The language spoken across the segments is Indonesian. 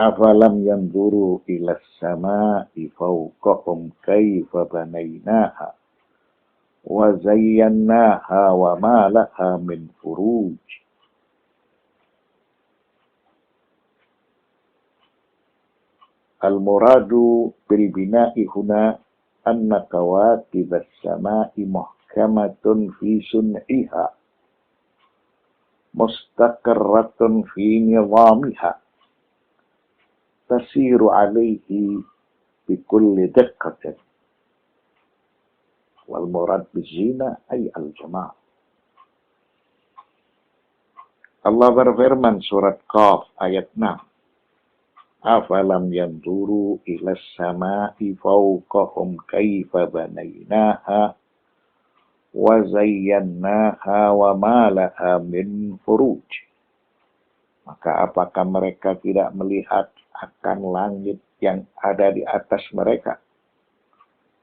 Afalam yanzuru ila samai fawqahum kaifa banainaha wa zayyannaha wa ma laha min furuj. Al-muradu bil bina'i huna anna kawakib as-sama'i muhkamatun fi sun'iha mustaqarratun fi nizamiha tasiru alaihi bikulli diqqatin. Wal murad bizina ay al-jama'. Allah berfirman surat Qaf ayat 6. Afalam yanzuru ila samai fawqahum kaifa banainaha wa zayyannaha wa ma laha min furuj. Maka apakah mereka tidak melihat akan langit yang ada di atas mereka?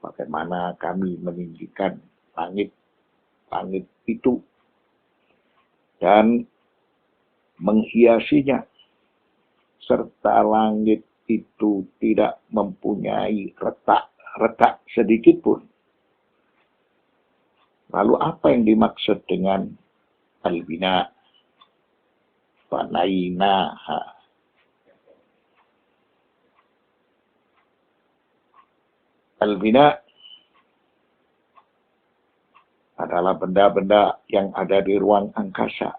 Bagaimana kami meninggikan langit itu dan menghiasinya, serta langit itu tidak mempunyai retak sedikit pun. Lalu apa yang dimaksud dengan al-bina? Banainaha. Al-bina adalah benda-benda yang ada di ruang angkasa.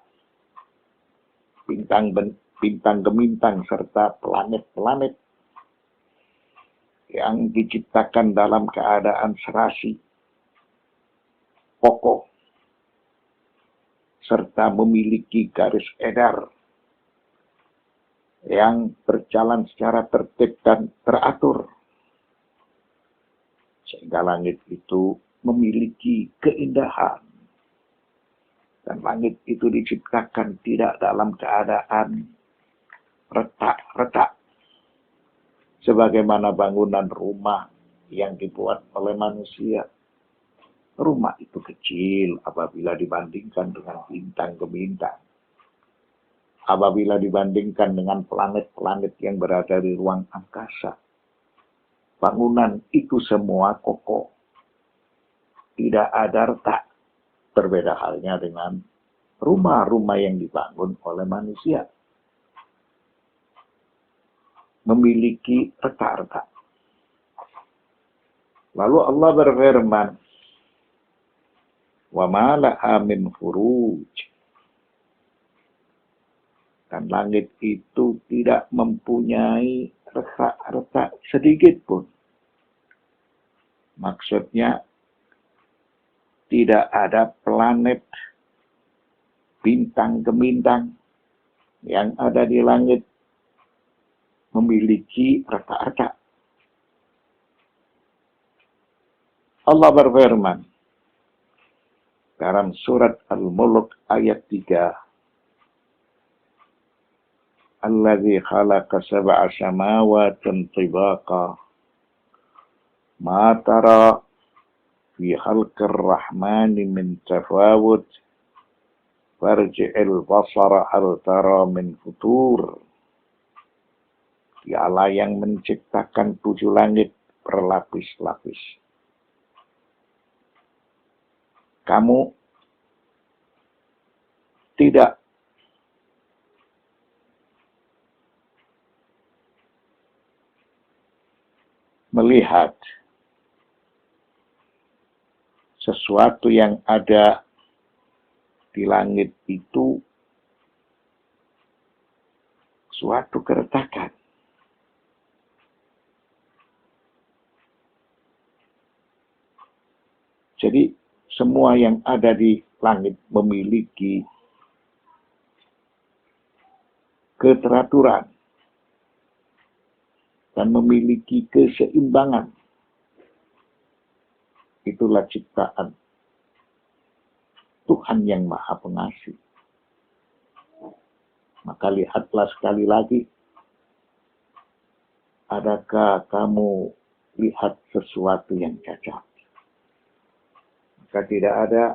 Bintang gemintang serta planet-planet yang diciptakan dalam keadaan serasi, kokoh, serta memiliki garis edar yang berjalan secara tertib dan teratur. Sehingga langit itu memiliki keindahan. Dan langit itu diciptakan tidak dalam keadaan retak-retak. Sebagaimana bangunan rumah yang dibuat oleh manusia. Rumah itu kecil apabila dibandingkan dengan bintang gemintang. Apabila dibandingkan dengan planet-planet yang berada di ruang angkasa. Bangunan itu semua kokoh. Tidak ada retak. Berbeda halnya dengan rumah-rumah yang dibangun oleh manusia. Memiliki retak-retak. Lalu Allah berfirman, wa ma laha min furuj. Dan langit itu tidak mempunyai retak-retak sedikit pun. Maksudnya, tidak ada planet, bintang gemintang yang ada di langit memiliki retak-retak. Allah berfirman dalam surat Al-Mulk ayat 3. Alladzi khalaqa sab'a samawati tibaqa ma tara fi khalqir rahmani min tafawut farji'il basara hal tara min futur. Dialah yang menciptakan 7 langit berlapis-lapis. Kamu tidak melihat sesuatu yang ada di langit itu suatu keretakan. Jadi semua yang ada di langit memiliki keteraturan dan memiliki keseimbangan. Itulah ciptaan Tuhan yang Maha Pengasih. Maka lihatlah sekali lagi, adakah kamu lihat sesuatu yang cacat? Maka tidak ada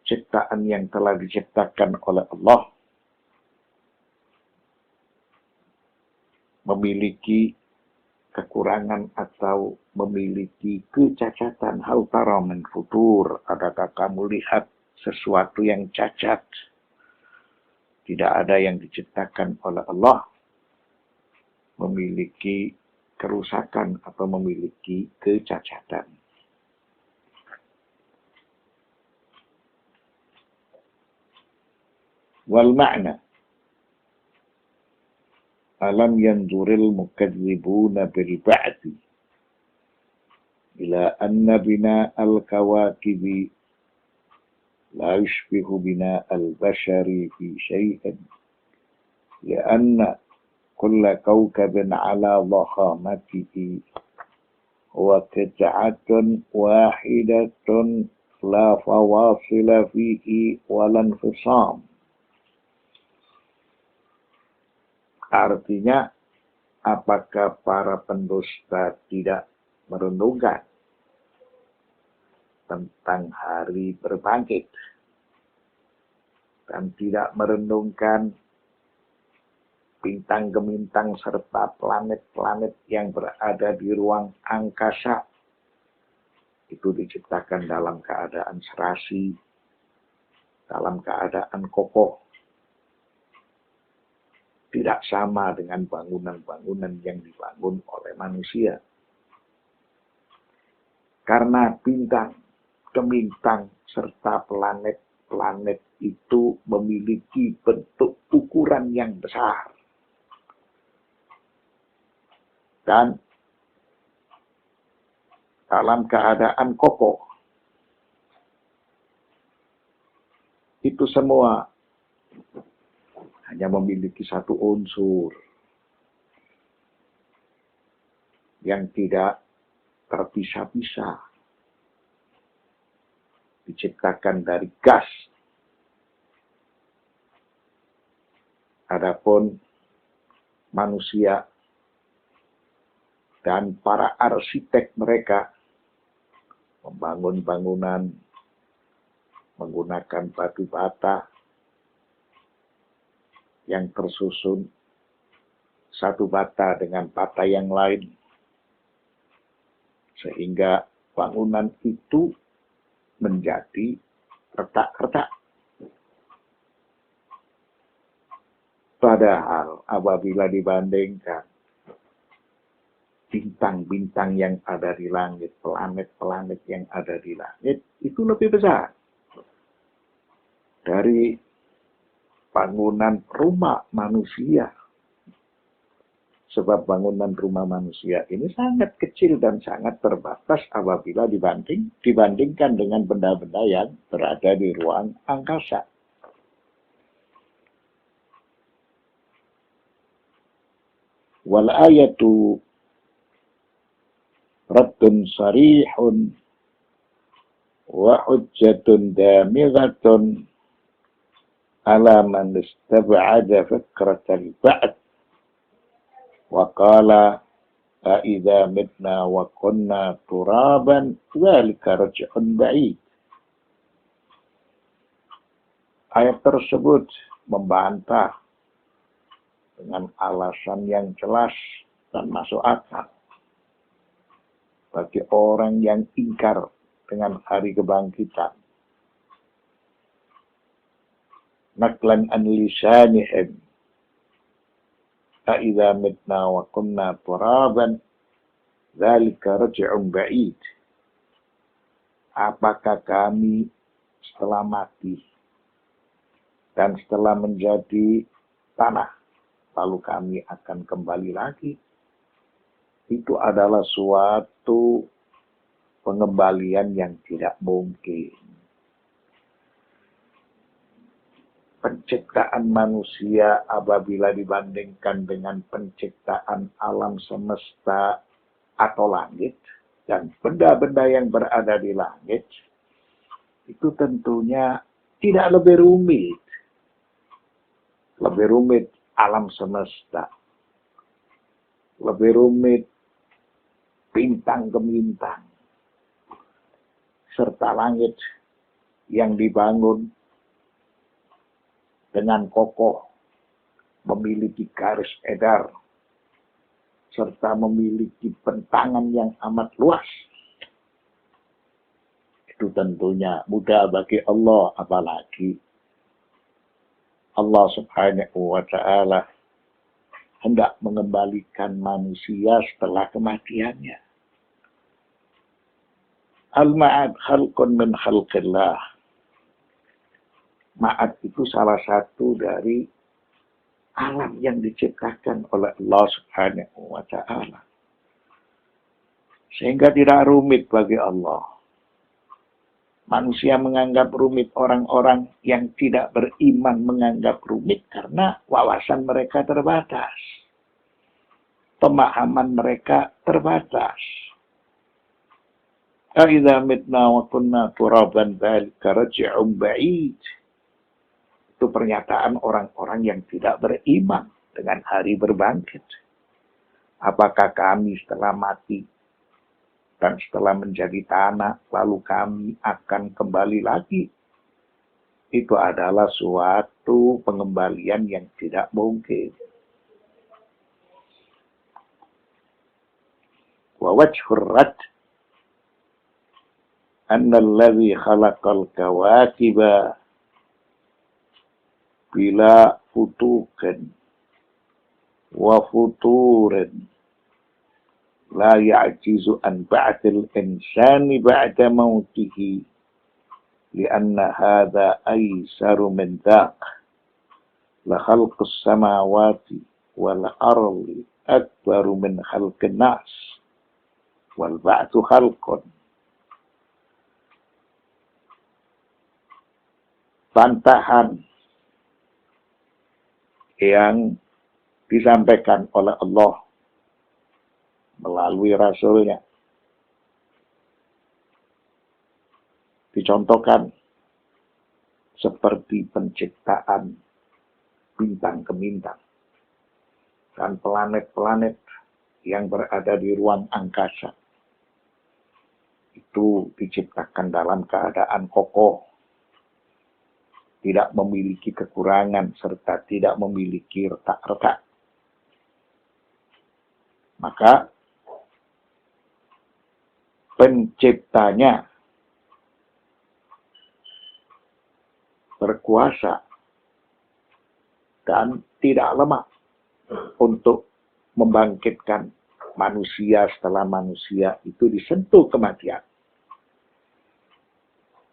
ciptaan yang telah diciptakan oleh Allah memiliki kekurangan atau memiliki kecacatan. Hal tara min futur, adakah kamu lihat sesuatu yang cacat? Tidak ada yang diciptakan oleh Allah memiliki kerusakan atau memiliki kecacatan. Wal ma'na alam yanzuril mukadzibuna bil ba'thi ila anna bina al-kawakibi la yushbihu bina al-bashari fi syai'in lianna kulla kawkabin ala dhahamatihi huwa qit'atun wahidatun la fawasila fihi walan fisam. Artinya, apakah para pendusta tidak merenungkan tentang hari berbangkit dan tidak merenungkan bintang gemintang serta planet-planet yang berada di ruang angkasa itu diciptakan dalam keadaan serasi, dalam keadaan kokoh. Tidak sama dengan bangunan-bangunan yang dibangun oleh manusia. Karena bintang, gemintang, serta planet-planet itu memiliki bentuk ukuran yang besar. Dan dalam keadaan kokoh. Itu semua hanya memiliki satu unsur yang tidak terpisah-pisah. Diciptakan dari gas. Adapun manusia dan para arsitek mereka membangun bangunan menggunakan batu bata yang tersusun satu bata dengan bata yang lain. Sehingga bangunan itu menjadi retak-retak. Padahal apabila dibandingkan bintang-bintang yang ada di langit, planet-planet yang ada di langit, itu lebih besar dari bangunan rumah manusia. Sebab bangunan rumah manusia ini sangat kecil dan sangat terbatas apabila dibandingkan dengan benda-benda yang berada di ruang angkasa. Wal ayatu raddun sarihun wa hujjatun damighatun ala man istab'ada fikratal ba'd wa qala idza mitna wa kunna turaban dzalika raj'un ba'id. Ayat tersebut membantah dengan alasan yang jelas dan masuk akal bagi orang yang ingkar dengan hari kebangkitan. Naklan an lisanihim idza mitna wa kunna turaban dzalika raj'un ba'id. Apakah kami setelah mati dan setelah menjadi tanah lalu kami akan kembali lagi? Itu adalah suatu pengembalian yang tidak mungkin. Penciptaan manusia apabila dibandingkan dengan penciptaan alam semesta atau langit dan benda-benda yang berada di langit, itu tentunya tidak lebih rumit. Lebih rumit alam semesta. Lebih rumit bintang gemintang. Serta langit yang dibangun dengan kokoh, memiliki garis edar serta memiliki bentangan yang amat luas. Itu tentunya mudah bagi Allah, apalagi Allah Subhanahu wa ta'ala hendak mengembalikan manusia setelah kematiannya. Al-ma'ad khalqun min khalqillah. Ma'ad itu salah satu dari alam yang diciptakan oleh Allah Subhanahu wa ta'ala. Sehingga tidak rumit bagi Allah. Manusia menganggap rumit, orang-orang yang tidak beriman menganggap rumit karena wawasan mereka terbatas. Pemahaman mereka terbatas. Aidza mitna wa kunna turaban dzalika raj'un ba'id. Itu pernyataan orang-orang yang tidak beriman dengan hari berbangkit. Apakah kami setelah mati dan setelah menjadi tanah, lalu kami akan kembali lagi? Itu adalah suatu pengembalian yang tidak mungkin. Wa wajhur rad anna alladhi khalaqal kawakiba bila futukan wa futurin لا يعجز عن بعث الإنسان بعد موته لأن هذا أيسر من ذاك لخلق السماوات والأرض أكبر من خلق الناس والبعث خلق. Bantahan yang disampaikan oleh Allah melalui Rasulnya dicontohkan seperti penciptaan bintang ke bintang dan planet-planet yang berada di ruang angkasa. Itu diciptakan dalam keadaan kokoh, tidak memiliki kekurangan serta tidak memiliki retak-retak. Maka penciptanya berkuasa dan tidak lemah untuk membangkitkan manusia setelah manusia itu disentuh kematian.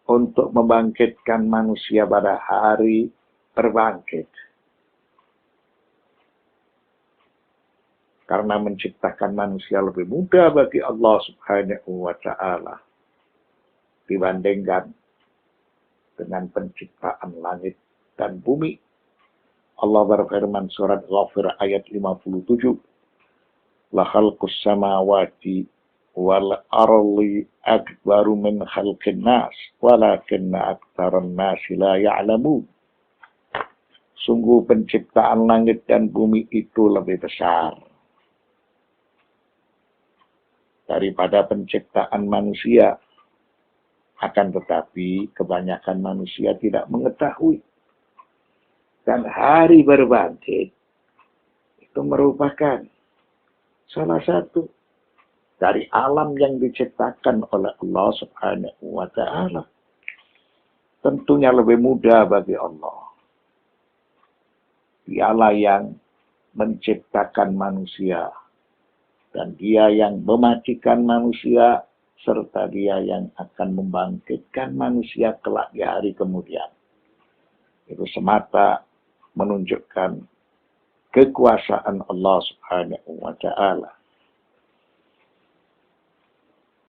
Untuk membangkitkan manusia pada hari berbangkit. Karena menciptakan manusia lebih mudah bagi Allah Subhanahu wa ta'ala dibandingkan dengan penciptaan langit dan bumi. Allah berfirman surat Ghafir ayat 57. La khalqus samawati wal ardi akbaru min khalqin nas walakinna aktsaran nasi la ya'lamun. Sungguh penciptaan langit dan bumi itu lebih besar daripada penciptaan manusia. Akan tetapi kebanyakan manusia tidak mengetahui. Dan hari berbangkit itu merupakan salah satu dari alam yang diciptakan oleh Allah Subhanahu wa ta'ala. Tentunya lebih mudah bagi Allah. Dialah yang menciptakan manusia. Dan dia yang mematikan manusia, serta dia yang akan membangkitkan manusia kelak di hari kemudian. Itu semata menunjukkan kekuasaan Allah Subhanahu wa ta'ala.